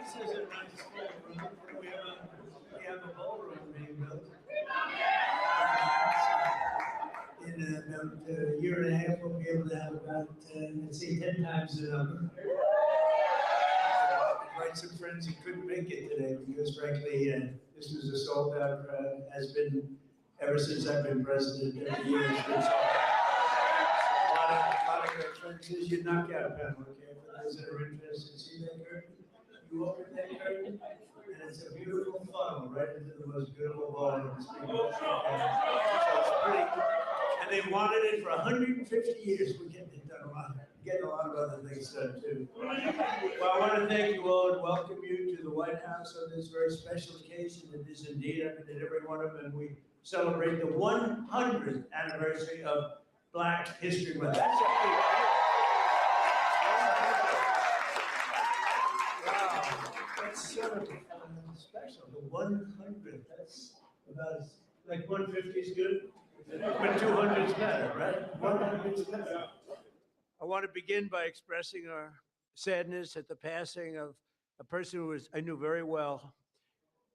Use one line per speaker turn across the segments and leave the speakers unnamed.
This is a nice ballroom. We have a ballroom being built. In about a year and a half, we'll be able to have about, let's see, 10 times the number. Invite some friends who couldn't make it today because, frankly, this was a sold-out crowd. Has been ever since I've been president. Every year it's been sold out. So a lot of great friends. Here's your knockout panel, okay? For those that are interested, see that curtain? You open that curtain, and it's a beautiful funnel right into the most beautiful ballroom. So it's pretty. And they've wanted it for 150 years. We're getting it done a lot. Getting a lot of other things done too. Well, I want to thank you all and welcome you to the White House on this very special occasion. It is indeed, I've been at every one of them, and we celebrate the 100th anniversary of Black History Month. That's a big deal. Wow, that's sort of special. The 100th. That's about like 150 is good, but 200 is better, right? 100 is better. I want to begin by expressing our sadness at the passing of a person who I knew very well.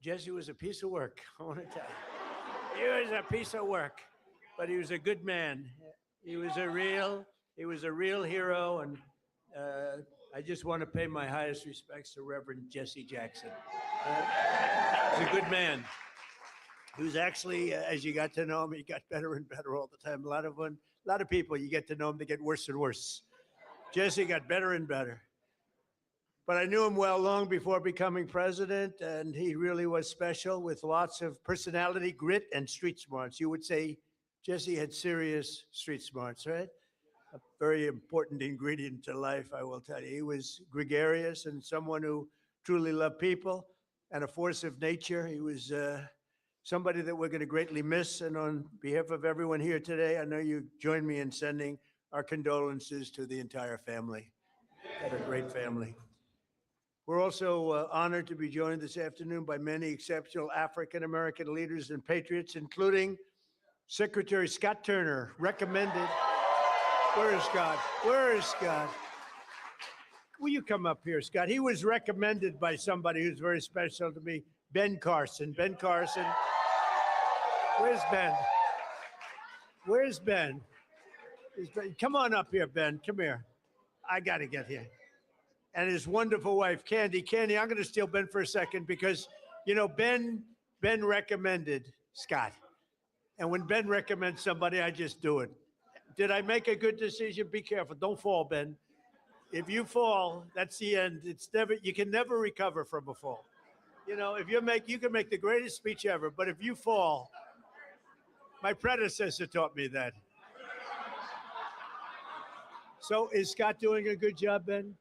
Jesse was a piece of work, I want to tell you. He was a piece of work, but he was a good man. He was a real hero, and I just want to pay my highest respects to Reverend Jesse Jackson. He's a good man. He was actually, as you got to know him, he got better and better all the time. A lot of people, you get to know them, they get worse and worse. Jesse got better and better. But I knew him well long before becoming president, and he really was special with lots of personality, grit, and street smarts. You would say Jesse had serious street smarts, right? A very important ingredient to life, I will tell you. He was gregarious and someone who truly loved people and a force of nature. He was somebody that we're going to greatly miss. And on behalf of everyone here today, I know you join me in sending our condolences to the entire family. Had a great family. We're also honored to be joined this afternoon by many exceptional African-American leaders and patriots, including Secretary Scott Turner, recommended. Where is Scott? Where is Scott? Will you come up here, Scott? He was recommended by somebody who's very special to me, Ben Carson. Ben Carson. Where's Ben? Where's Ben? Come on up here, Ben. Come here. I got to get here. And his wonderful wife, Candy. Candy, I'm going to steal Ben for a second because, you know, Ben recommended Scott. And when Ben recommends somebody, I just do it. Did I make a good decision? Be careful. Don't fall, Ben. If you fall, that's the end. You can never recover from a fall. You know, you can make the greatest speech ever, but if you fall, my predecessor taught me that. So is Scott doing a good job, Ben?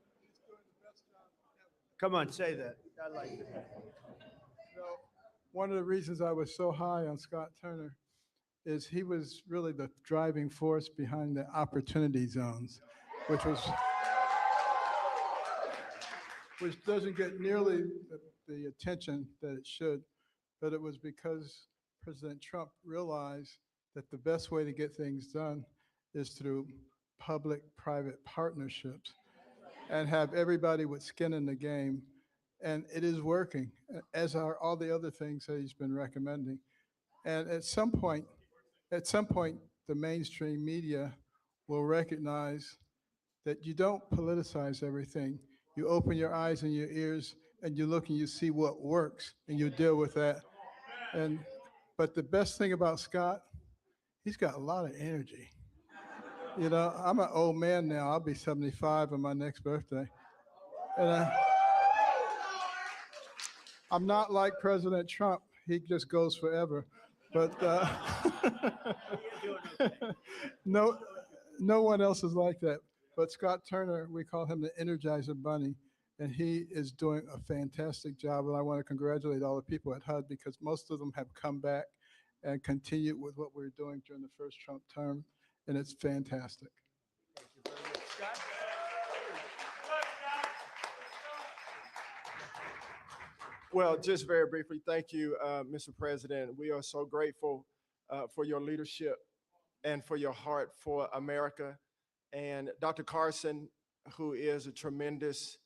Come on, say that. I like it.
So, one of the reasons I was so high on Scott Turner is he was really the driving force behind the opportunity zones, which doesn't get nearly the attention that it should, but it was because President Trump realized that the best way to get things done is through public-private partnerships and have everybody with skin in the game. And it is working, as are all the other things that he's been recommending. And at some point, the mainstream media will recognize that you don't politicize everything. You open your eyes and your ears and you look and you see what works and you deal with that. But the best thing about Scott, he's got a lot of energy. You know, I'm an old man now. I'll be 75 on my next birthday. And I'm not like President Trump. He just goes forever. But no one else is like that. But Scott Turner, we call him the Energizer Bunny, and he is doing a fantastic job. And I want to congratulate all the people at HUD because most of them have come back and continued with what we were doing during the first Trump term, and it's fantastic.
Thank you very much, Scott.
Well, just very briefly, thank you, Mr. President. We are so grateful for your leadership and for your heart for America. And Dr. Carson, who is a tremendous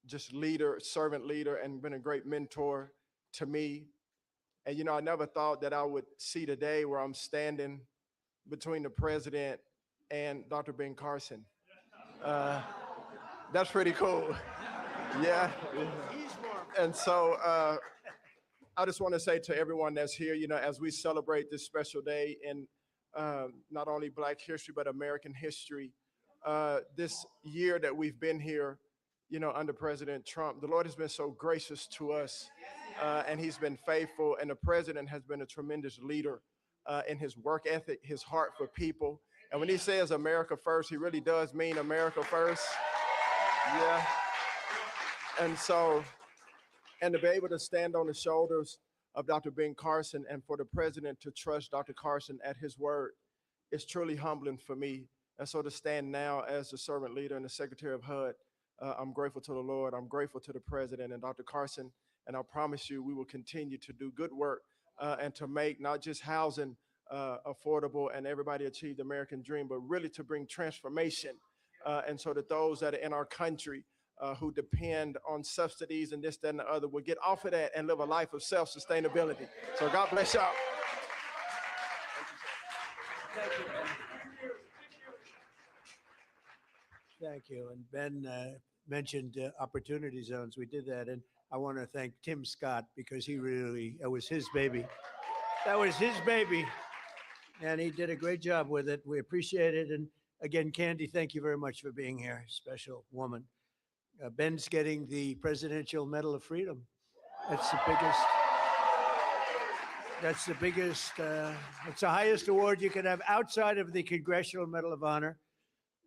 just leader, servant leader, and been a great mentor to me. And, you know, I never thought that I would see the day where I'm standing between the president and Dr. Ben Carson. That's pretty cool. Yeah. And so I just want to say to everyone that's here, you know, as we celebrate this special day in not only Black history, but American history, this year that we've been here, you know, under President Trump, the Lord has been so gracious to us and he's been faithful. And the president has been a tremendous leader in his work ethic, his heart for people. And when he says America first, he really does mean America first. Yeah. And so, and to be able to stand on the shoulders of Dr. Ben Carson and for the president to trust Dr. Carson at his word is truly humbling for me. And so to stand now as the servant leader and the secretary of HUD, I'm grateful to the Lord. I'm grateful to the president and Dr. Carson. And I promise you, we will continue to do good work and to make not just housing affordable and everybody achieve the American dream, but really to bring transformation. And so that those that are in our country who depend on subsidies and this, that, and the other will get off of that and live a life of self-sustainability. So God bless y'all.
Thank you, Ben. Thank you. And Ben mentioned opportunity zones. We did that. And I want to thank Tim Scott because he really, it was his baby. That was his baby. And he did a great job with it. We appreciate it. And again, Candy, thank you very much for being here. Special woman. Ben's getting the Presidential Medal of Freedom. That's the biggest, it's the highest award you can have outside of the Congressional Medal of Honor.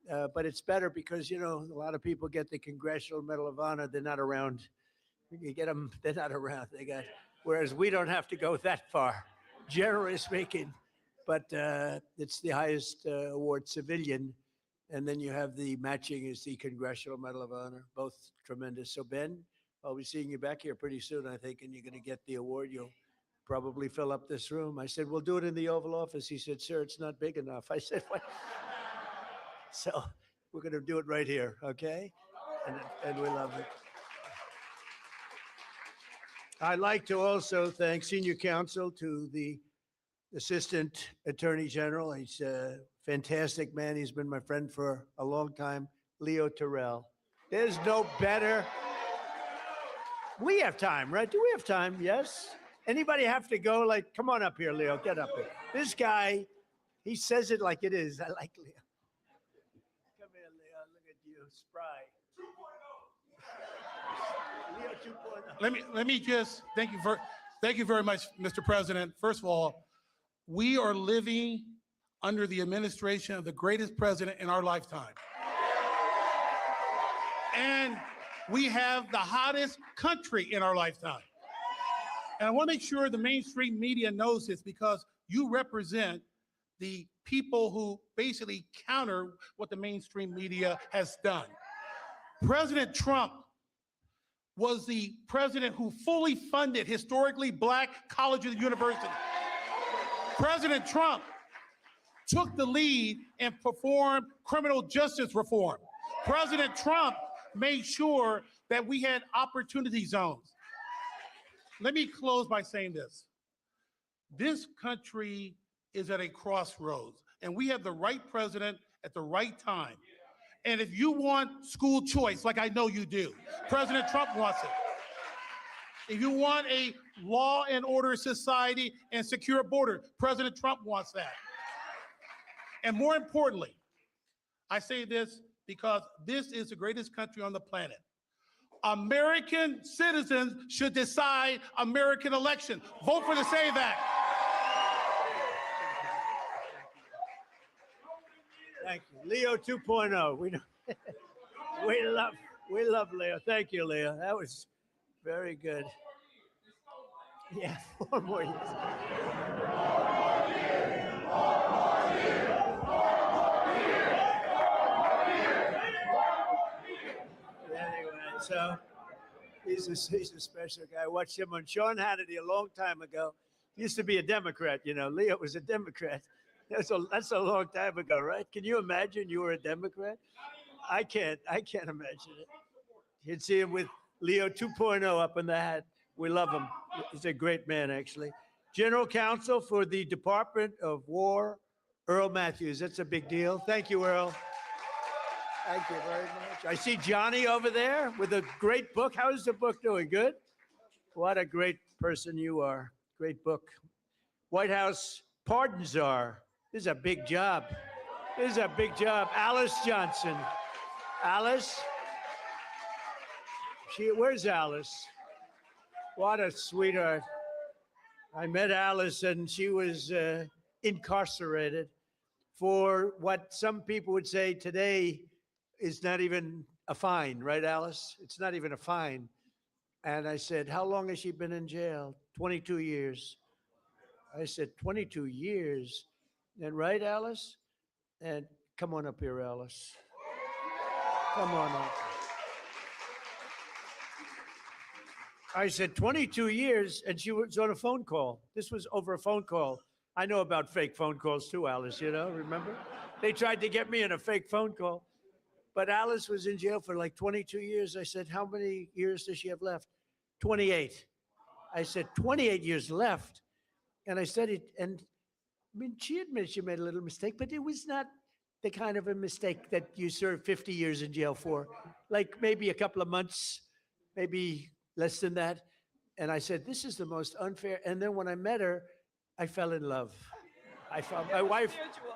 But it's better because, you know, a lot of people get the Congressional Medal of Honor. They're not around. You get them, they're not around. Whereas we don't have to go that far, generally speaking. But it's the highest award, civilian. And then you have the matching is the Congressional Medal of Honor, both tremendous. So Ben, I'll be seeing you back here pretty soon, I think, and you're going to get the award. You'll probably fill up this room. I said, we'll do it in the Oval Office. He said, sir, it's not big enough. I said, what? So we're going to do it right here, okay? and we love it. I'd like to also thank senior counsel to the Assistant Attorney General. He's a fantastic man. He's been my friend for a long time, Leo Terrell. There's no better. We have time, right? Do we have time? Yes? Anybody have to go? Like, come on up here, Leo. Get up here. This guy, he says it like it is. I like Leo. Come here, Leo. Look at you. Spry. Leo 2.0.
Let me just thank you very much, Mr. President. First of all, we are living under the administration of the greatest president in our lifetime. And we have the hottest country in our lifetime. And I want to make sure the mainstream media knows this, because you represent the people who basically counter what the mainstream media has done. President Trump was the president who fully funded historically Black colleges and universities. President Trump took the lead and performed criminal justice reform. President Trump made sure that we had opportunity zones. Let me close by saying this. This country is at a crossroads, and we have the right president at the right time. And if you want school choice, like I know you do, President Trump wants it. If you want a law and order society and secure border, President Trump wants that. And more importantly, I say this because this is the greatest country on the planet. American citizens should decide American election. Vote for the Save Act.
Thank you. Leo 2.0. We love Leo. Thank you, Leo. That was very good. Yeah, 4 more years. Anyway, so he's a special guy. I watched him on Sean Hannity a long time ago. He used to be a Democrat, you know. Leo was a Democrat. That's a long time ago, right? Can you imagine you were a Democrat? I can't imagine it. You'd see him with Leo 2.0 up in the hat. We love him. He's a great man, actually. General Counsel for the Department of War, Earl Matthews. That's a big deal. Thank you, Earl. Thank you very much. I see Johnny over there with a great book. How is the book doing? Good? What a great person you are. Great book. White House Pardon Czar. This is a big job. This is a big job. Alice Johnson. Alice? Where's Alice? What a sweetheart. I met Alice and she was incarcerated for what some people would say today is not even a fine, right, Alice? It's not even a fine. And I said, how long has she been in jail? 22 years. I said, 22 years. And right, Alice? And come on up here, Alice. Come on up. I said, 22 years, and she was on a phone call. This was over a phone call. I know about fake phone calls too, Alice, you know, remember? They tried to get me in a fake phone call. But Alice was in jail for like 22 years. I said, how many years does she have left? 28. I said, 28 years left. And I said it, and I mean, she admitted she made a little mistake, but it was not the kind of a mistake that you serve 50 years in jail for. Like maybe a couple of months, maybe less than that. And I said, this is the most unfair. And then when I met her, I fell in love. I felt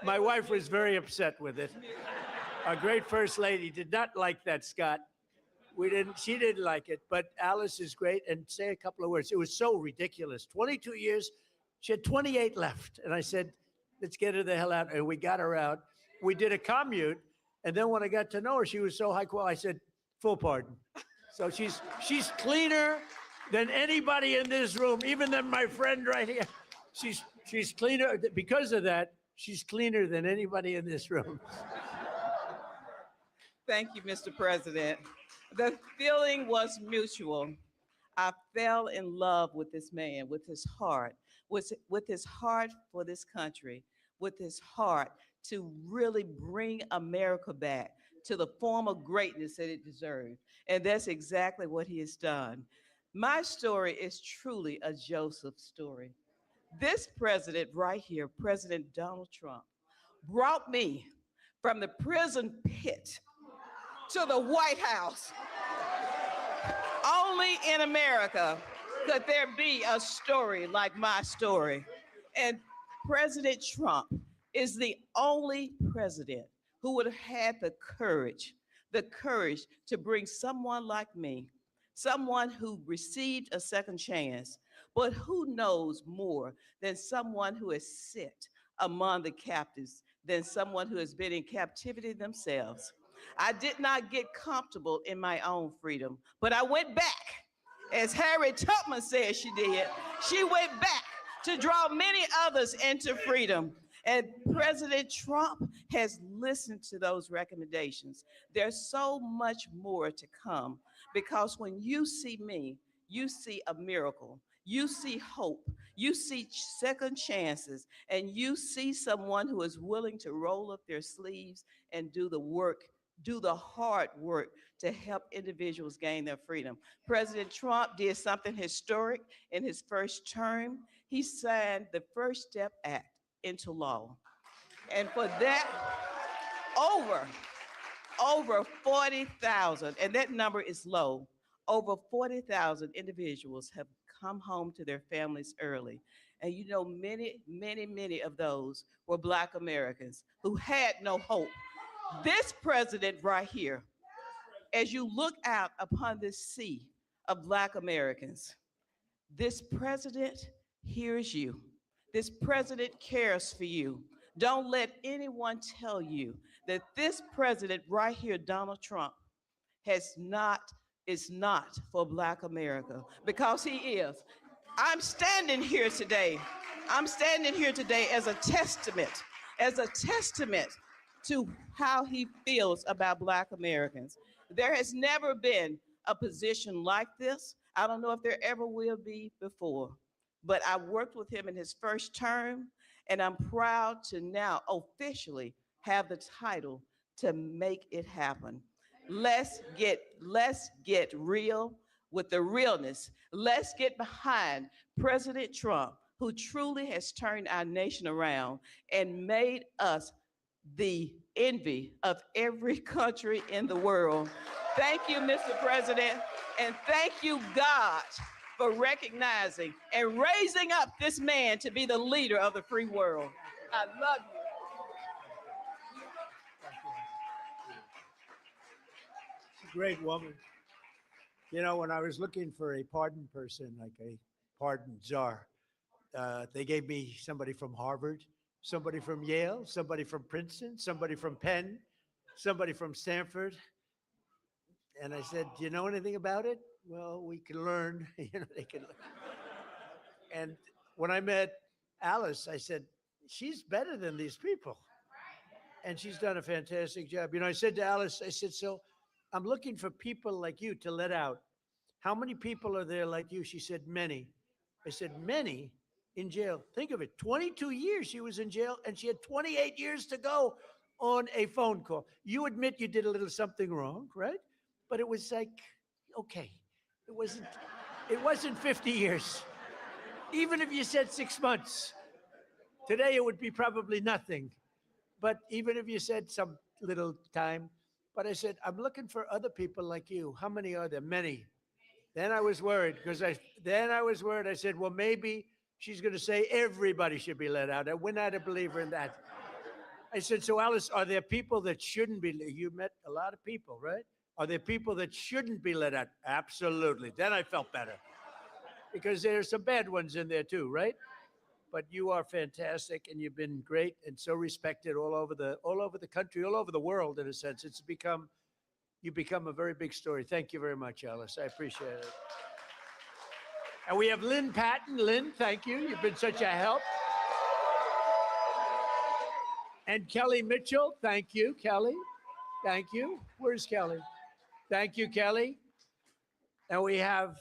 my wife was very upset with it. Our great first lady did not like that, Scott. She didn't like it, but Alice is great. And say a couple of words. It was so ridiculous. 22 years, she had 28 left. And I said, let's get her the hell out. And we got her out. We did a commute. And then when I got to know her, she was so high quality. I said, full pardon. So she's cleaner than anybody in this room, even than my friend right here. She's cleaner. Because of that, she's cleaner than anybody in this room.
Thank you, Mr. President. The feeling was mutual. I fell in love with this man, with his heart for this country, with his heart to really bring America back, to the form of greatness that it deserved. And that's exactly what he has done. My story is truly a Joseph story. This president right here, President Donald Trump, brought me from the prison pit to the White House. Only in America could there be a story like my story. And President Trump is the only president who would have had the courage to bring someone like me, someone who received a second chance, but who knows more than someone who has sit among the captives, than someone who has been in captivity themselves. I did not get comfortable in my own freedom, but I went back. As Harriet Tubman said she did, she went back to draw many others into freedom. And President Trump has listened to those recommendations. There's so much more to come because when you see me, you see a miracle. You see hope. You see second chances. And you see someone who is willing to roll up their sleeves and do the work, do the hard work to help individuals gain their freedom. President Trump did something historic in his first term. He signed the First Step Act into law. And for that, over 40,000, and that number is low, over 40,000 individuals have come home to their families early. And you know, many of those were Black Americans who had no hope. This president right here, as you look out upon this sea of Black Americans, this president hears you. This president cares for you. Don't let anyone tell you that this president right here, Donald Trump, is not for Black America, because he is. I'm standing here today. I'm standing here today as a testament to how he feels about Black Americans. There has never been a position like this. I don't know if there ever will be before, but I worked with him in his first term, and I'm proud to now officially have the title to make it happen. Let's get real with the realness. Let's get behind President Trump, who truly has turned our nation around and made us the envy of every country in the world. Thank you, Mr. President, and thank you, God, for recognizing and raising up this man to be the leader of the free world. I love you.
She's a great woman. You know, when I was looking for a pardon person, like a pardon czar, they gave me somebody from Harvard, somebody from Yale, somebody from Princeton, somebody from Penn, somebody from Stanford. And I said, do you know anything about it? Well, we can learn. You know, they can learn. And when I met Alice, I said, she's better than these people. And she's done a fantastic job. You know, I said to Alice, I said, so I'm looking for people like you to let out. How many people are there like you? She said, many. I said, many in jail. Think of it, 22 years she was in jail, and she had 28 years to go on a phone call. You admit you did a little something wrong, right? But it was like, okay, it wasn't 50 years. Even if you said 6 months, today it would be probably nothing. But even if you said some little time, but I said, I'm looking for other people like you. How many are there? Many. Then I was worried I said, well, maybe she's going to say everybody should be let out. We're not a believer in that. I said, so Alice, are there people that shouldn't be? You met a lot of people, right? Are there people that shouldn't be let out? Absolutely. Then I felt better because there's some bad ones in there too, right? But you are fantastic, and you've been great and so respected all over the country, all over the world. In a sense, you've become a very big story. Thank you very much, Alice. I appreciate it. And we have Lynn Patton. Lynn, thank you. You've been such a help. And Kelly Mitchell, thank you, Kelly. Thank you. Where's Kelly? Thank you, Kelly. And we have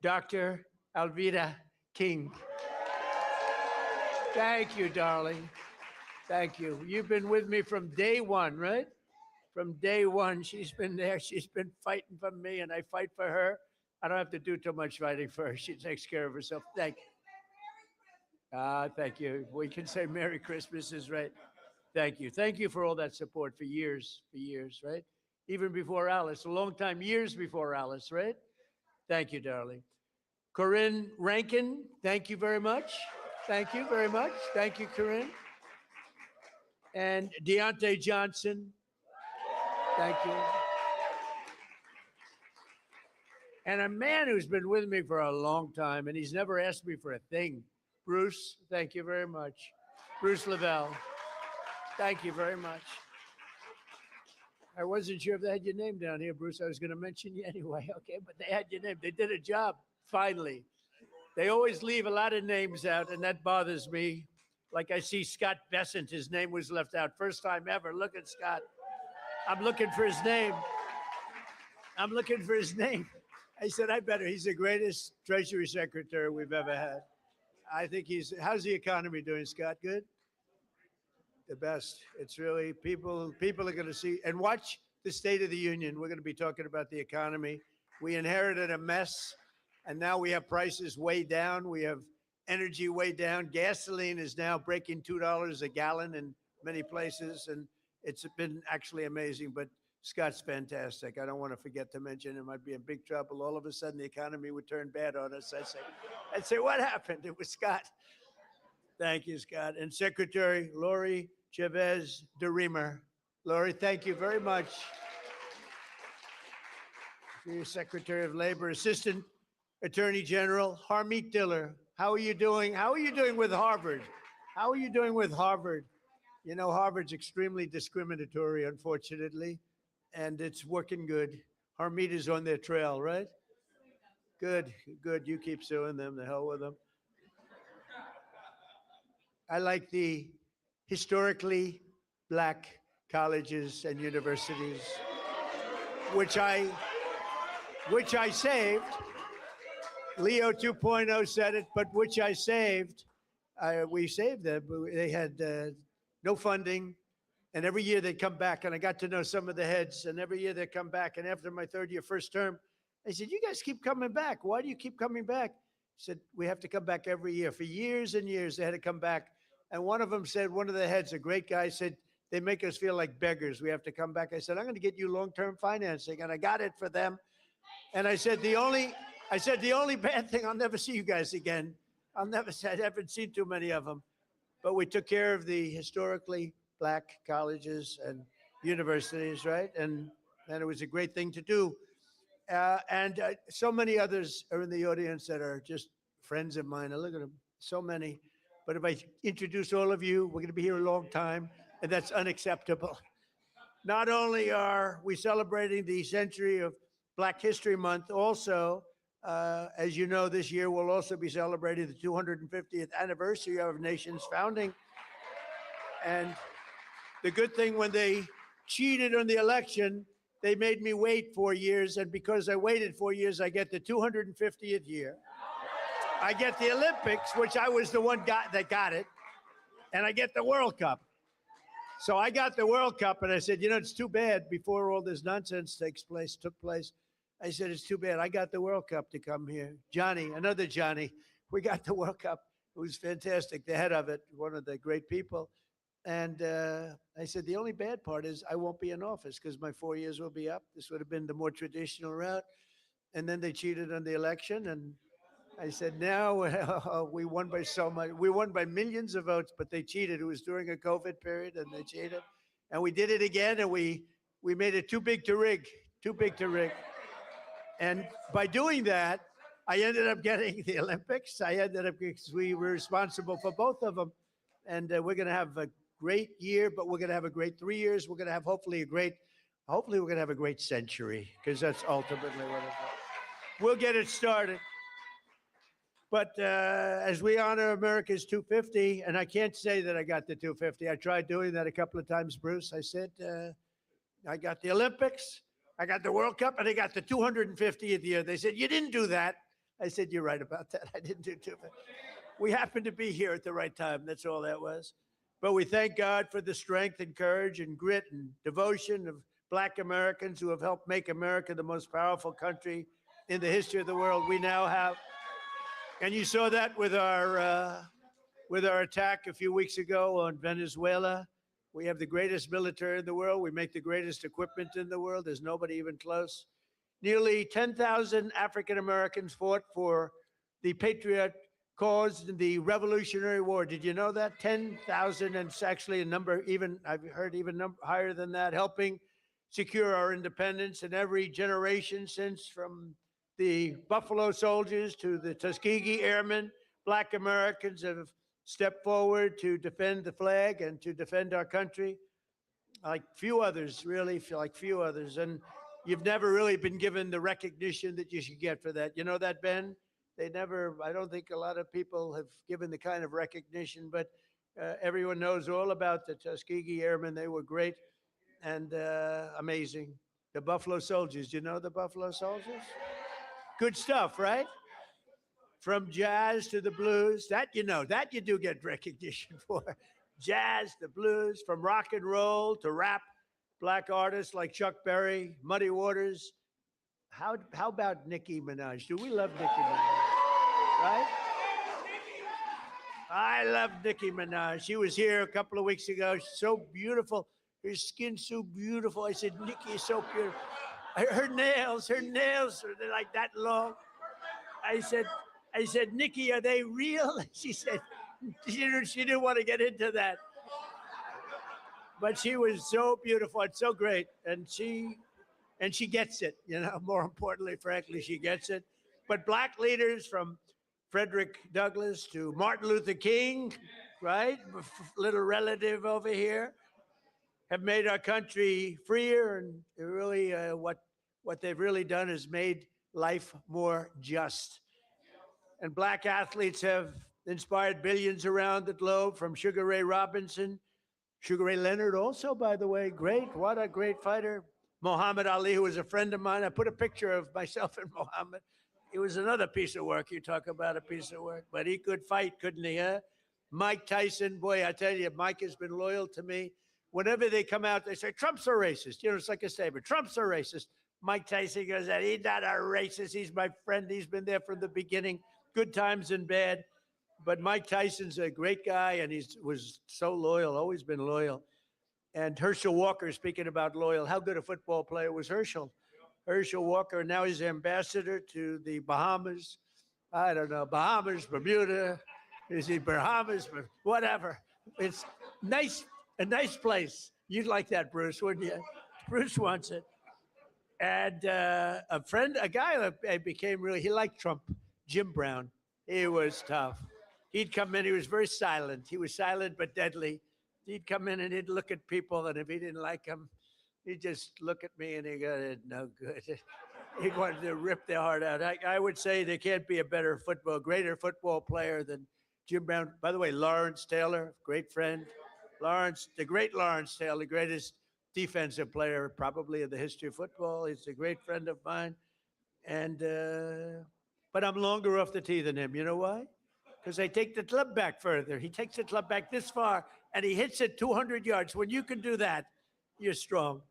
Dr. Alveda King. Thank you, darling. Thank you. You've been with me from day one, right?
From day one, she's been there. She's been fighting for me, and I fight for her. I don't have to do too much fighting for her. She takes care of herself. Thank you. Thank you. We can say Merry Christmas is right. Thank you. Thank you for all that support for years, right? Even before Alice, a long time, years before Alice, right? Thank you, darling. Corinne Rankin, thank you very much. Thank you very much. Thank you, Corinne. And Deontay Johnson, thank you. And a man who's been with me for a long time, and he's never asked me for a thing. Bruce, thank you very much. Bruce Lavelle, thank you very much. I wasn't sure if they had your name down here, Bruce. I was going to mention you anyway, okay? But they had your name. They did a job, finally. They always leave a lot of names out, and that bothers me. Like I see Scott Bessent, his name was left out. First time ever. Look at Scott. I'm looking for his name. I'm looking for his name. I said, I better. He's the greatest Treasury Secretary we've ever had. I think how's the economy doing, Scott? Good? The best. It's really, people are going to see, and watch the State of the Union. We're going to be talking about the economy. We inherited a mess, and now we have prices way down. We have energy way down. Gasoline is now breaking $2 a gallon in many places, and it's been actually amazing, but Scott's fantastic. I don't want to forget to mention him. I'd be in big trouble. All of a sudden, the economy would turn bad on us. I'd say, what happened? It was Scott. Thank you, Scott. And Secretary Lori Chavez de Reamer. Lori, thank you very much. For your Secretary of Labor, Assistant Attorney General Harmeet Diller. How are you doing? How are you doing with Harvard? How are you doing with Harvard? You know, Harvard's extremely discriminatory, unfortunately, and it's working good. Harmeet is on their trail, right? Good, good. You keep suing them. The hell with them. I like the historically black colleges and universities, which I saved. Leo 2.0 said it, but which I saved. We saved them. They had no funding, and every year they'd come back, and I got to know some of the heads, and every year they'd come back, and after my third year, first term, I said, you guys keep coming back. Why do you keep coming back? He said, we have to come back every year. For years and years, they had to come back. And one of them said, one of the heads, a great guy, said, they make us feel like beggars. We have to come back. I said, I'm going to get you long-term financing. And I got it for them. And I said, the only bad thing, I'll never see you guys again. I haven't seen too many of them. But we took care of the historically black colleges and universities, right? And it was a great thing to do. And so many others are in the audience that are just friends of mine. I look at them, so many. But if I introduce all of you, we're going to be here a long time, and that's unacceptable. Not only are we celebrating the century of Black History Month, also, as you know, this year we'll also be celebrating the 250th anniversary of our nation's founding. And the good thing, when they cheated on the election, they made me wait 4 years, and because I waited 4 years, I get the 250th year. I get the Olympics, which I was the one that got it, and I get the World Cup. So I got the World Cup, and I said, you know, it's too bad before all this nonsense took place. I said, it's too bad. I got the World Cup to come here. Johnny, another Johnny, we got the World Cup. It was fantastic, the head of it, one of the great people. And I said, the only bad part is I won't be in office because my 4 years will be up. This would have been the more traditional route. And then they cheated on the election, and I said, now we won by so much. We won by millions of votes, but they cheated. It was during a COVID period, and they cheated. And we did it again, and we made it too big to rig, too big to rig. And by doing that, I ended up getting the Olympics. Because we were responsible for both of them. And we're going to have a great year, but we're going to have a great 3 years. We're going to have hopefully we're going to have a great century, because that's ultimately what it is. We'll get it started. But as we honor America's 250, and I can't say that I got the 250. I tried doing that a couple of times, Bruce. I said, I got the Olympics, I got the World Cup, and I got the 250th year. They said, you didn't do that. I said, you're right about that. I didn't do 250. We happened to be here at the right time. That's all that was. But we thank God for the strength and courage and grit and devotion of Black Americans who have helped make America the most powerful country in the history of the world. We now have, and you saw that with our attack a few weeks ago on Venezuela. We have the greatest military in the world. We make the greatest equipment in the world. There's nobody even close. Nearly 10,000 African Americans fought for the patriot cause in the Revolutionary War. Did you know that? 10,000, and it's actually a number even, I've heard even higher than that, helping secure our independence in every generation since, from the Buffalo Soldiers to the Tuskegee Airmen. Black Americans have stepped forward to defend the flag and to defend our country like few others, really, like few others. And you've never really been given the recognition that you should get for that. You know that, Ben? They never, I don't think a lot of people have given the kind of recognition, but everyone knows all about the Tuskegee Airmen. They were great and amazing. The Buffalo Soldiers, you know the Buffalo Soldiers? Good stuff, right? From jazz to the blues, that you know, that you do get recognition for. Jazz, the blues, from rock and roll to rap, black artists like Chuck Berry, Muddy Waters. How about Nicki Minaj? Do we love Nicki Minaj? Right? I love Nicki Minaj. She was here a couple of weeks ago. She's so beautiful. Her skin's so beautiful. I said, Nicki is so beautiful. Her nails are like that long. I said, Nicki, are they real? She said, she didn't want to get into that. But she was so beautiful and so great. And she gets it, you know, more importantly, frankly, she gets it. But black leaders from Frederick Douglass to Martin Luther King, right? Little relative over here, have made our country freer. And really, what they've really done is made life more just. And black athletes have inspired billions around the globe, from Sugar Ray Robinson, Sugar Ray Leonard also, by the way, great, what a great fighter. Muhammad Ali, who was a friend of mine. I put a picture of myself and Muhammad. It was another piece of work. You talk about a piece of work, but he could fight, couldn't he, huh? Mike Tyson, boy, I tell you, Mike has been loyal to me. Whenever they come out, they say, Trump's a racist. You know, it's like a statement, Trump's a racist. Mike Tyson goes, he's not a racist. He's my friend. He's been there from the beginning, good times and bad. But Mike Tyson's a great guy, and he was so loyal, always been loyal. And Herschel Walker, speaking about loyal, how good a football player was Herschel? Herschel Walker, and now he's ambassador to the Bahamas. I don't know, Bahamas, Bermuda, is he Bahamas, whatever. It's nice, a nice place. You'd like that, Bruce, wouldn't you? Bruce wants it. And a guy that became really, he liked Trump, Jim Brown. He was tough. He'd come in, he was very silent. He was silent but deadly. He'd come in and he'd look at people, and if he didn't like them, he'd just look at me and he'd go, no good. He wanted to rip their heart out. I would say there can't be a greater football player than Jim Brown. By the way, Lawrence Taylor, great friend. The great Lawrence Taylor, the greatest defensive player probably in the history of football. He's a great friend of mine. And, but I'm longer off the tee than him. You know why? Because I take the club back further. He takes the club back this far, and he hits it 200 yards. When you can do that, you're strong.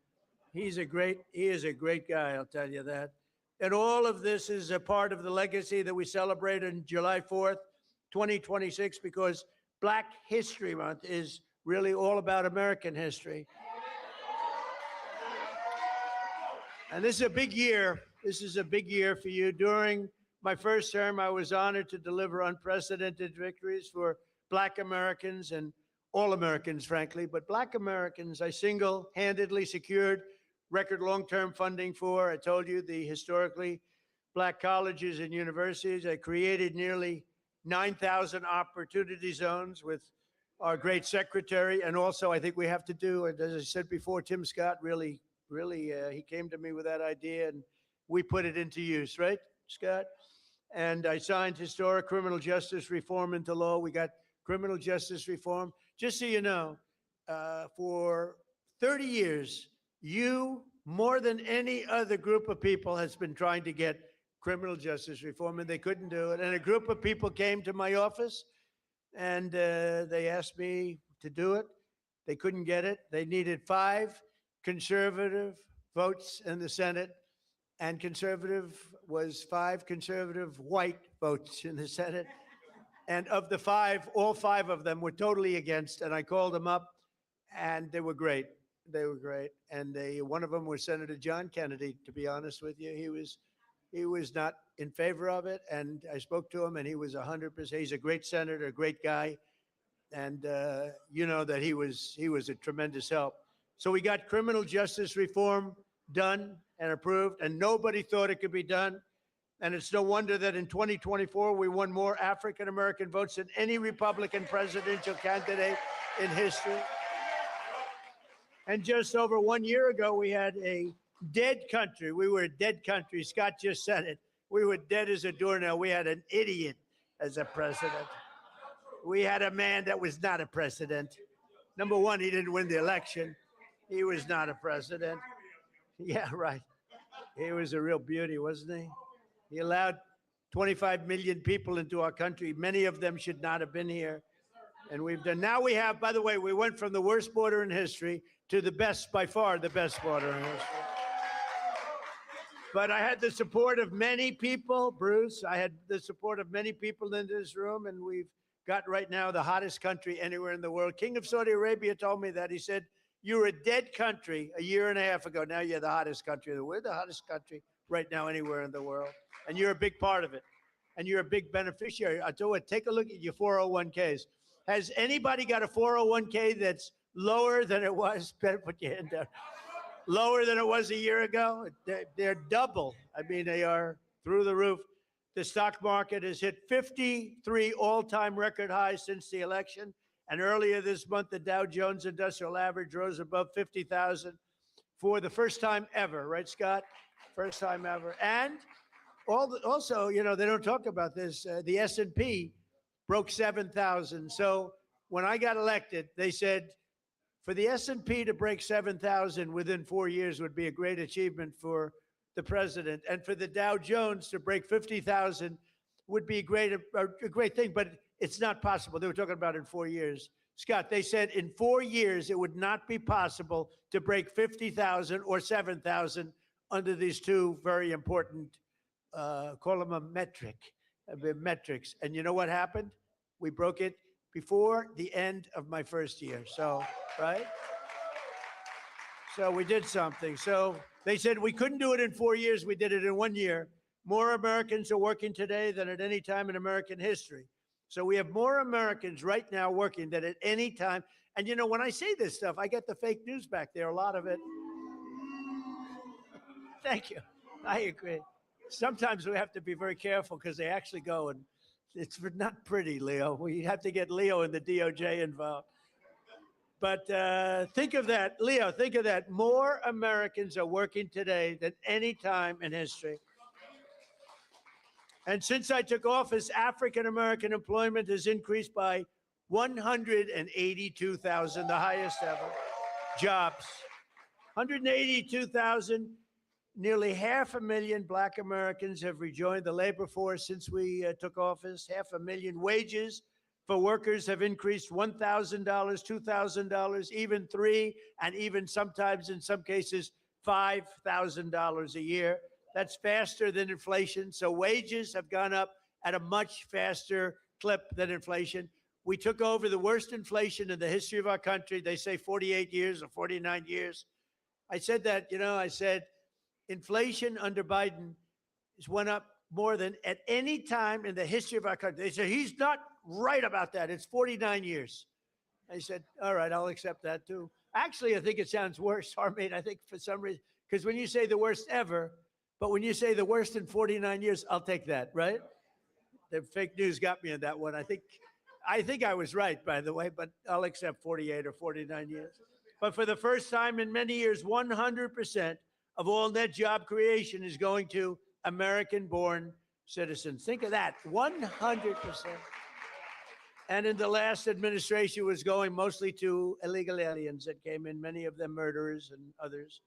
He is a great guy, I'll tell you that. And all of this is a part of the legacy that we celebrate on July 4th, 2026, because Black History Month is really all about American history. And this is a big year. This is a big year for you. During my first term, I was honored to deliver unprecedented victories for Black Americans and all Americans, frankly, but Black Americans, I single-handedly secured record long-term funding for. I told you, the historically Black colleges and universities. I created nearly 9,000 opportunity zones with our great secretary. And also, I think we have to do, and as I said before, Tim Scott really, he came to me with that idea, and we put it into use, right, Scott? And I signed historic criminal justice reform into law. We got criminal justice reform. Just so you know, for 30 years, you, more than any other group of people, has been trying to get criminal justice reform, and they couldn't do it. And a group of people came to my office, and they asked me to do it. They couldn't get it. They needed 5 conservative votes in the Senate, and conservative was 5 conservative white votes in the Senate. And of the 5, all 5 of them were totally against. And I called them up, and they were great. They were great. And one of them was Senator John Kennedy, to be honest with you. He was not in favor of it. And I spoke to him, and he was 100%. He's a great senator, a great guy. And you know that he was a tremendous help. So we got criminal justice reform done and approved, and nobody thought it could be done. And it's no wonder that in 2024, we won more African-American votes than any Republican presidential candidate in history. And just over 1 year ago, we had a dead country. We were a dead country. Scott just said it. We were dead as a doornail. We had an idiot as a president. We had a man that was not a president. Number one, he didn't win the election. He was not a president. Yeah, right. He was a real beauty, wasn't he? He allowed 25 million people into our country. Many of them should not have been here. And we've done, now we have, by the way, we went from the worst border in history to the best, by far, the best border in history. But I had the support of many people, Bruce. I had the support of many people in this room, and we've got right now the hottest country anywhere in the world. King of Saudi Arabia told me that. He said, you were a dead country a year and a half ago. Now you're the hottest country. We're the hottest country right now anywhere in the world. And you're a big part of it. And you're a big beneficiary. I tell you what, take a look at your 401ks. Has anybody got a 401k that's lower than it was? Better put your hand down. Lower than it was a year ago? They're double. I mean, they are through the roof. The stock market has hit 53 all-time record highs since the election. And earlier this month, the Dow Jones Industrial Average rose above 50,000 for the first time ever. Right, Scott? First time ever. And also, you know, they don't talk about this. The S&P broke 7,000. So when I got elected, they said, for the S&P to break 7,000 within 4 years would be a great achievement for the president. And for the Dow Jones to break 50,000 would be a great thing, but it's not possible. They were talking about in 4 years. Scott, they said in 4 years, it would not be possible to break 50,000 or 7,000 under these two very important, call them a metrics. And you know what happened? We broke it before the end of my first year. So, right? So we did something. So they said we couldn't do it in 4 years. We did it in 1 year. More Americans are working today than at any time in American history. So we have more Americans right now working than at any time. And you know, when I say this stuff, I get the fake news back there, a lot of it. Thank you. I agree. Sometimes we have to be very careful because they actually go, and it's not pretty, Leo. We have to get Leo and the DOJ involved. But think of that, Leo, think of that. More Americans are working today than any time in history. And since I took office, African-American employment has increased by 182,000, the highest ever. Jobs, 182,000. Nearly 500,000 Black Americans have rejoined the labor force since we took office. 500,000 wages for workers have increased $1,000, $2,000, even $3,000, and even sometimes in some cases $5,000 a year. That's faster than inflation. So wages have gone up at a much faster clip than inflation. We took over the worst inflation in the history of our country. They say 48 years or 49 years. I said that, you know, I said inflation under Biden has went up more than at any time in the history of our country. They said, he's not right about that. It's 49 years. I said, all right, I'll accept that too. Actually, I think it sounds worse, Harmeet. I think for some reason, because when you say the worst ever, but when you say the worst in 49 years, I'll take that, right? The fake news got me in that one. I think I was right, by the way, but I'll accept 48 or 49 years. But for the first time in many years, 100% of all net job creation is going to American-born citizens. Think of that, 100%. And in the last administration was going mostly to illegal aliens that came in, many of them murderers and others.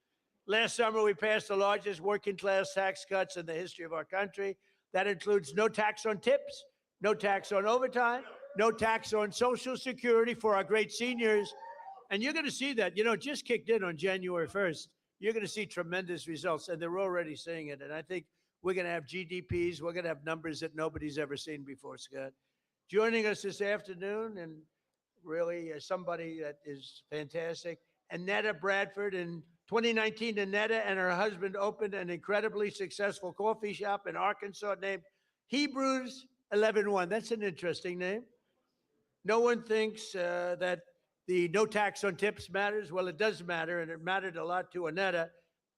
Last summer, we passed the largest working class tax cuts in the history of our country. That includes no tax on tips, no tax on overtime, no tax on Social Security for our great seniors, And you're going to see that, it just kicked in on January 1st. You're going to see tremendous results, and they're already seeing it. And I think we're going to have GDPs. We're going to have numbers that nobody's ever seen before, Scott. Joining us this afternoon, and really somebody that is fantastic, Annetta Bradford. In 2019, Annetta and her husband opened an incredibly successful coffee shop in Arkansas named Hebrews 11:1. That's an interesting name. No one thinks that the no tax on tips matters. Well, it does matter, and it mattered a lot to Annetta.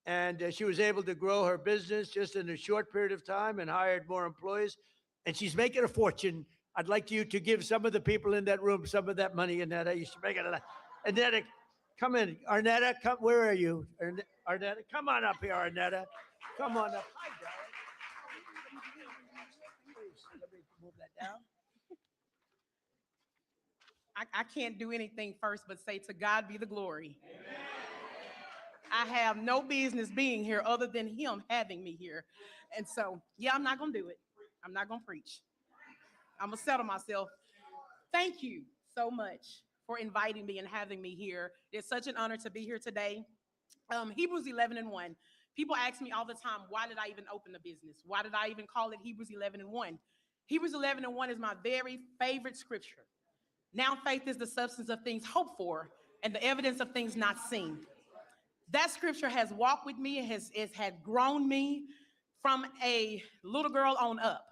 And she was able to grow her business just in a short period of time and hired more employees. And she's making a fortune. I'd like you to give some of the people in that room some of that money, Annetta. You should make it a lot. Annetta, come in. Arnetta, come. Where are you? Arnetta, come on up here, Arnetta. Come on up. Hi, darling. Let me move that down.
I can't do anything first but say to God be the glory. Amen. I have no business being here other than him having me here. And so, yeah, I'm not going to do it. I'm not going to preach. I'm going to settle myself. Thank you so much for inviting me and having me here. It's such an honor to be here today. Hebrews 11:1. People ask me all the time, why did I even open a business? Why did I even call it Hebrews 11:1? Hebrews 11:1 is my very favorite scripture. Now faith is the substance of things hoped for and the evidence of things not seen. That scripture has walked with me. It had grown me from a little girl on up.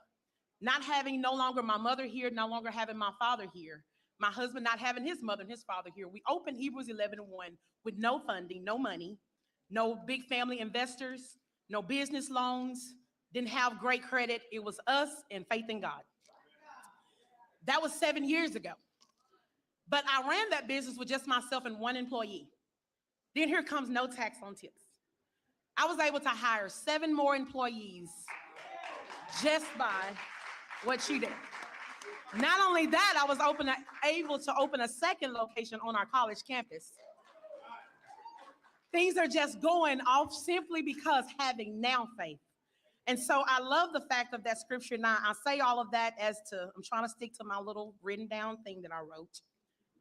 Not having no longer my mother here, no longer having my father here, my husband not having his mother and his father here. We opened Hebrews 11:1 with no funding, no money, no big family investors, no business loans, didn't have great credit. It was us and faith in God. That was 7 years ago. But I ran that business with just myself and one employee. Then here comes no tax on tips. I was able to hire 7 more employees just by what she did. Not only that, I was able to open a second location on our college campus. Things are just going off simply because having now faith. And so I love the fact of that scripture. Now, I say all of that I'm trying to stick to my little written down thing that I wrote.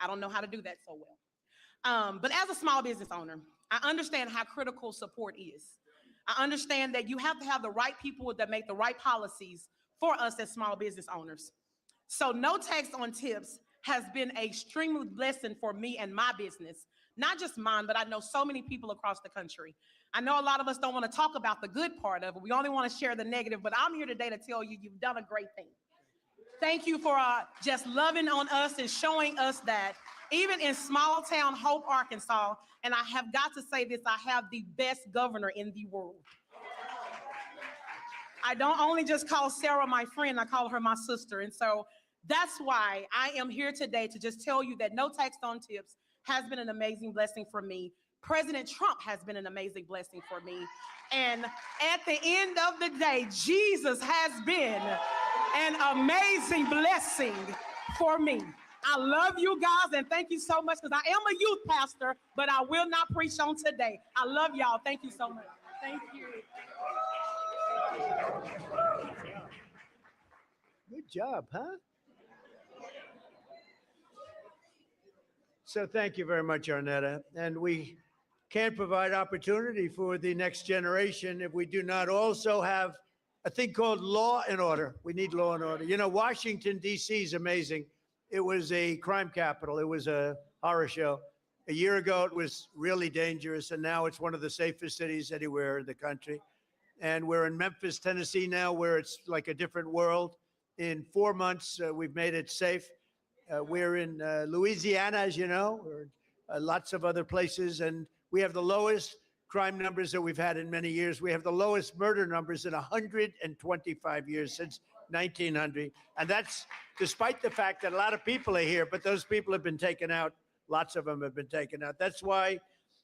I don't know how to do that so well. But as a small business owner, I understand how critical support is. I understand that you have to have the right people that make the right policies for us as small business owners. So no tax on tips has been an extreme blessing for me and my business. Not just mine, but I know so many people across the country. I know a lot of us don't want to talk about the good part of it. We only want to share the negative, but I'm here today to tell you you've done a great thing. Thank you for just loving on us and showing us that even in small town Hope, Arkansas, and I have got to say this, I have the best governor in the world. I don't only just call Sarah my friend, I call her my sister. And so that's why I am here today to just tell you that no tax on tips has been an amazing blessing for me. President Trump has been an amazing blessing for me. And at the end of the day, Jesus has been an amazing blessing for me. I love you guys and thank you so much because I am a youth pastor, but I will not preach on today. I love y'all. Thank you so much. Thank you.
Good job, huh? So thank you very much, Arnetta. And we can't provide opportunity for the next generation if we do not also have a thing called law and order. We need law and order. You know, Washington, D.C. is amazing. It was a crime capital. It was a horror show. A year ago, it was really dangerous, and now it's one of the safest cities anywhere in the country. And we're in Memphis, Tennessee now, where it's like a different world. In 4 months, we've made it safe. We're in Louisiana, as you know, or lots of other places, and we have the lowest crime numbers that we've had in many years. We have the lowest murder numbers in 125 years, since 1900. And that's despite the fact that a lot of people are here, but those people have been taken out. Lots of them have been taken out. That's why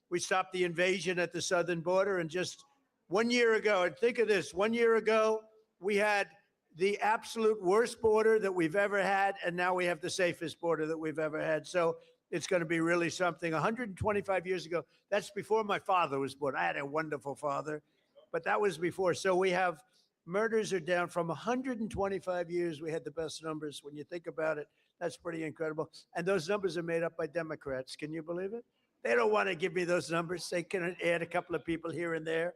we stopped the invasion at the southern border. And just 1 year ago, and think of this, 1 year ago, we had the absolute worst border that we've ever had, and now we have the safest border that we've ever had. So it's going to be really something. 125 years ago, that's before my father was born. I had a wonderful father, but that was before. So we have murders are down from 125 years. We had the best numbers when you think about it. That's pretty incredible. And those numbers are made up by Democrats. Can you believe it? They don't want to give me those numbers. They can add a couple of people here and there.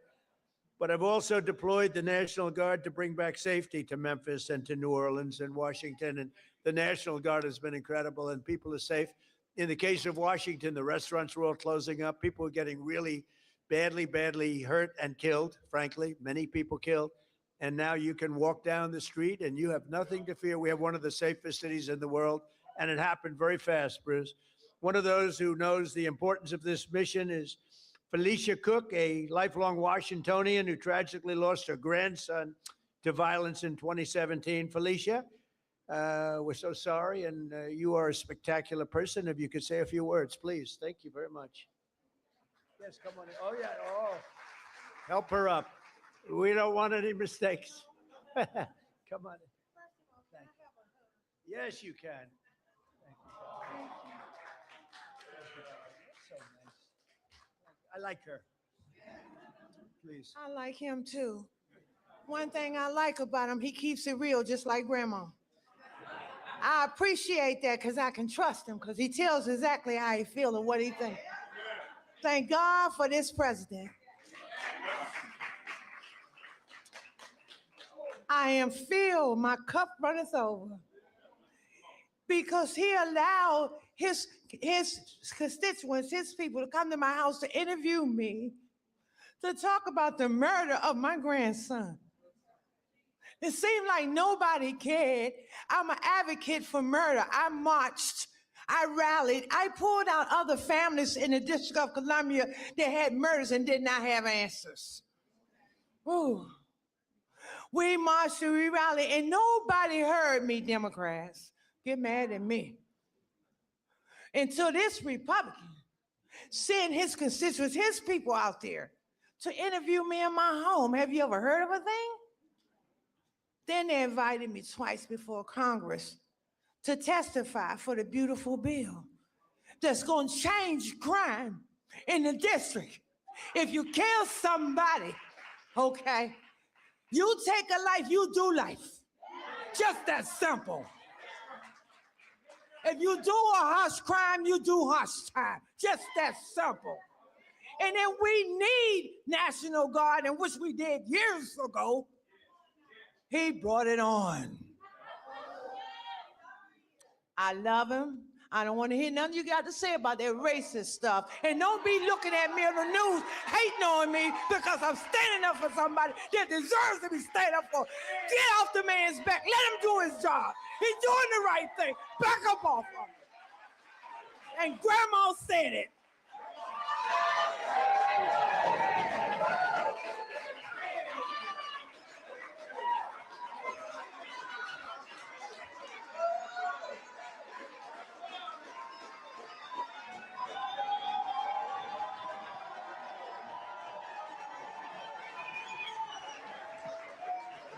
But I've also deployed the National Guard to bring back safety to Memphis and to New Orleans and Washington. And the National Guard has been incredible, and people are safe. In the case of Washington, the restaurants were all closing up. People were getting really badly hurt and killed, frankly, many people killed. And now you can walk down the street and you have nothing to fear. We have one of the safest cities in the world, and it happened very fast, Bruce. One of those who knows the importance of this mission is Felicia Cook, a lifelong Washingtonian who tragically lost her grandson to violence in 2017. Felicia, we're so sorry, and you are a spectacular person. If you could say a few words, please. Thank you very much. Yes, come on in. Oh, yeah. Oh, help her up. We don't want any mistakes. Come on in. Thank you. Yes, you can. Thank you. So nice. I like her. Please.
I like him too. One thing I like about him, he keeps it real, just like Grandma. I appreciate that because I can trust him because he tells exactly how he feels and what he thinks. Thank God for this president. I am filled, my cup runneth over. Because he allowed his constituents, his people to come to my house to interview me, to talk about the murder of my grandson. It seemed like nobody cared. I'm an advocate for murder. I marched, I rallied, I pulled out other families in the District of Columbia that had murders and did not have answers. Ooh. We marched and we rallied, and nobody heard me, Democrats. Get mad at me. Until this Republican sent his constituents, his people out there to interview me in my home. Have you ever heard of a thing? Then they invited me twice before Congress to testify for the beautiful bill that's going to change crime in the district. If you kill somebody, okay, you take a life, you do life. Just that simple. If you do a harsh crime, you do harsh time. Just that simple. And then we need National Guard, and which we did years ago. He brought it on. I love him. I don't want to hear nothing you got to say about that racist stuff. And don't be looking at me on the news, hating on me because I'm standing up for somebody that deserves to be standing up for. Get off the man's back. Let him do his job. He's doing the right thing. Back up off of him. And Grandma said it.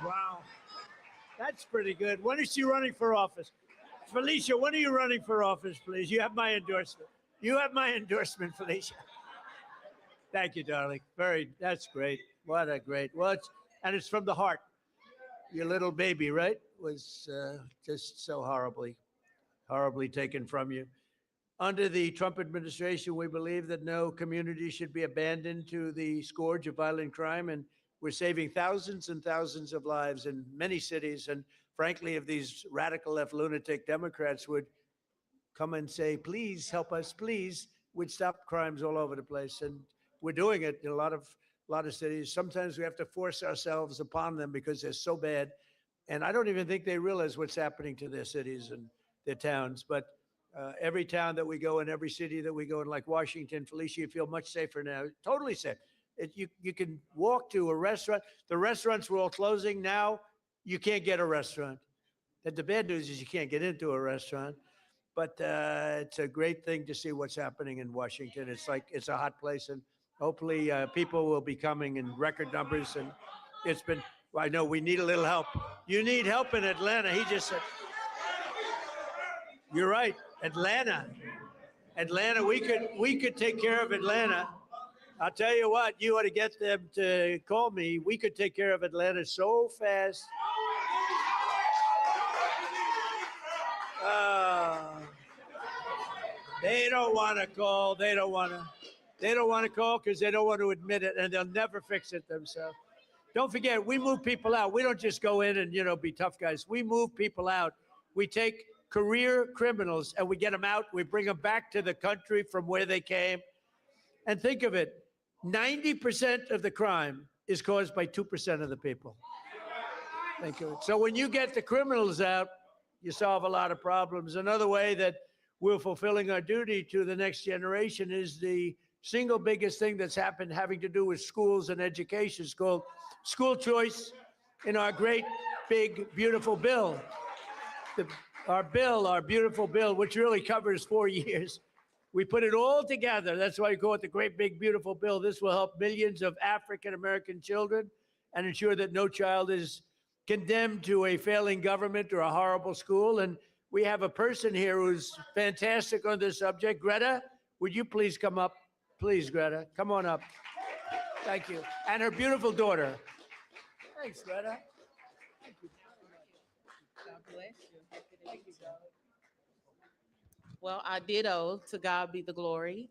Wow. That's pretty good. When is she running for office? Felicia, when are you running for office, please? You have my endorsement. You have my endorsement, Felicia. Thank you, darling. That's great. What a great, and it's from the heart. Your little baby, right, was just so horribly taken from you. Under the Trump administration, we believe that no community should be abandoned to the scourge of violent crime, and we're saving thousands and thousands of lives in many cities. And frankly, if these radical left lunatic Democrats would come and say, please help us, please, we'd stop crimes all over the place. And we're doing it in a lot of cities. Sometimes we have to force ourselves upon them because they're so bad. And I don't even think they realize what's happening to their cities and their towns. But every town that we go in, every city that we go in, like Washington, Felicia, you feel much safer now, totally safe. You can walk to a restaurant. The restaurants were all closing. Now you can't get a restaurant. And the bad news is you can't get into a restaurant. But it's a great thing to see what's happening in Washington. It's a hot place, and hopefully people will be coming in record numbers. And I know we need a little help. You need help in Atlanta. He just said, you're right, Atlanta, we could take care of Atlanta. I'll tell you what, you ought to get them to call me. We could take care of Atlanta so fast. They don't want to call. They don't want to call because they don't want to admit it, and they'll never fix it themselves. Don't forget, we move people out. We don't just go in and, be tough guys. We move people out. We take career criminals and we get them out. We bring them back to the country from where they came. And think of it, 90% of the crime is caused by 2% of the people. Think of it. So when you get the criminals out, you solve a lot of problems. Another way that we're fulfilling our duty to the next generation is the single biggest thing that's happened having to do with schools and education. It's called school choice in our great, big, beautiful bill. Our beautiful bill, which really covers 4 years. We put it all together. That's why we call it the great, big, beautiful bill. This will help millions of African-American children and ensure that no child is condemned to a failing government or a horrible school. And we have a person here who's fantastic on this subject. Greta, would you please come up? Please, Greta, come on up. Thank you. And her beautiful daughter. Thanks, Greta. Thank you.
God bless you. Well, I ditto, to God be the glory.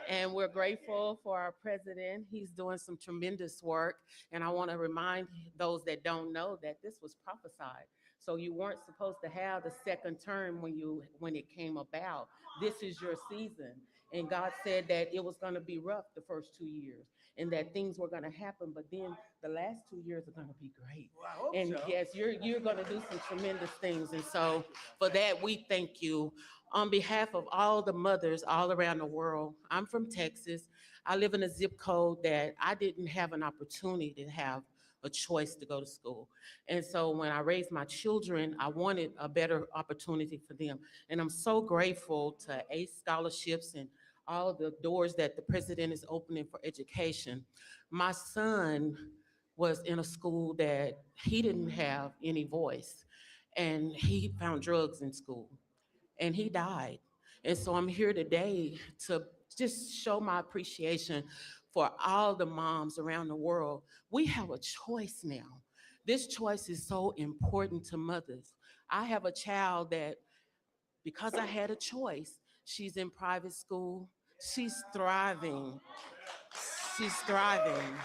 And we're grateful for our president. He's doing some tremendous work. And I want to remind those that don't know that this was prophesied. So you weren't supposed to have the second term when it came about. This is your season. And God said that it was going to be rough the first 2 years and that things were going to happen. But then the last 2 years are going to be great.
Well, I hope
And
so.
yes, you're going to do some tremendous things. And so for that, we thank you. On behalf of all the mothers all around the world, I'm from Texas. I live in a zip code that I didn't have an opportunity to have a choice to go to school. And so when I raised my children, I wanted a better opportunity for them. And I'm so grateful to ACE scholarships and all the doors that the president is opening for education. My son was in a school that he didn't have any voice, and he found drugs in school, and he died. And so I'm here today to just show my appreciation for all the moms around the world. We have a choice now. This choice is so important to mothers. I have a child that, because I had a choice, she's in private school. She's thriving. She's thriving.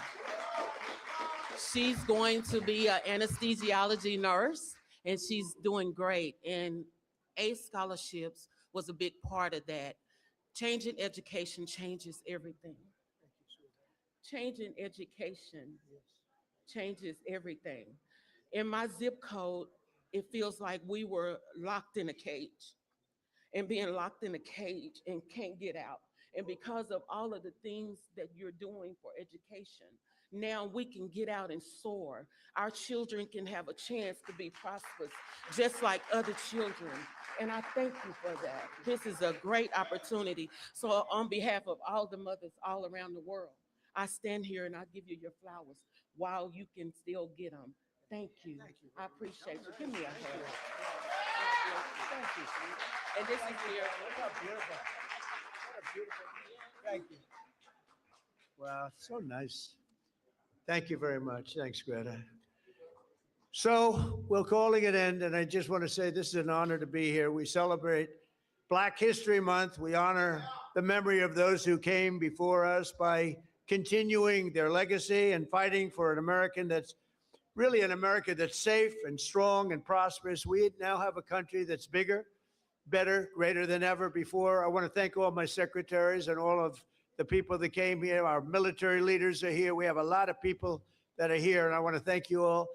She's going to be an anesthesiology nurse, and she's doing great. And ACE scholarships was a big part of that. Changing education changes everything. Changing education changes everything. In my zip code, it feels like we were locked in a cage, and being locked in a cage and can't get out. And because of all of the things that you're doing for education, now we can get out and soar. Our children can have a chance to be prosperous, just like other children. And I thank you for that. This is a great opportunity. So on behalf of all the mothers all around the world, I stand here and I give you your flowers while you can still get them. Thank you. I appreciate you. Give me a hand.
Thank you, sweetie.
And this is here.
Look how beautiful. What a beautiful. Thank you. Wow, so nice. Thank you very much. Thanks, Greta. So we're calling it end, and I just want to say this is an honor to be here. We celebrate Black History Month. We honor the memory of those who came before us by continuing their legacy and fighting for an American that's really an America that's safe and strong and prosperous. We now have a country that's bigger, better, greater than ever before. I want to thank all my secretaries and all of the people that came here. Our military leaders are here. We have a lot of people that are here, and I want to thank you all.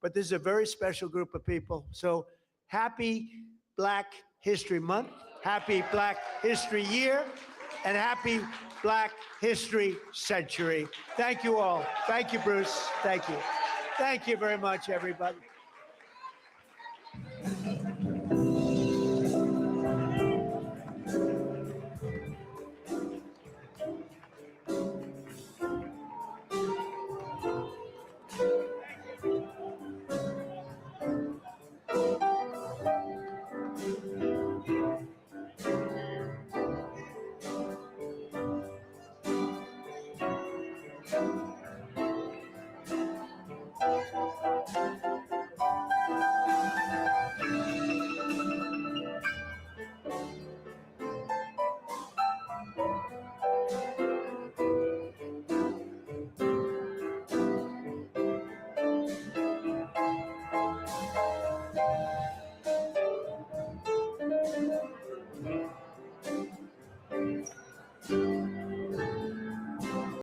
But this is a very special group of people. So happy Black History Month, happy Black History Year, and happy Black History Century. Thank you all. Thank you, Bruce. Thank you. Thank you very much, everybody.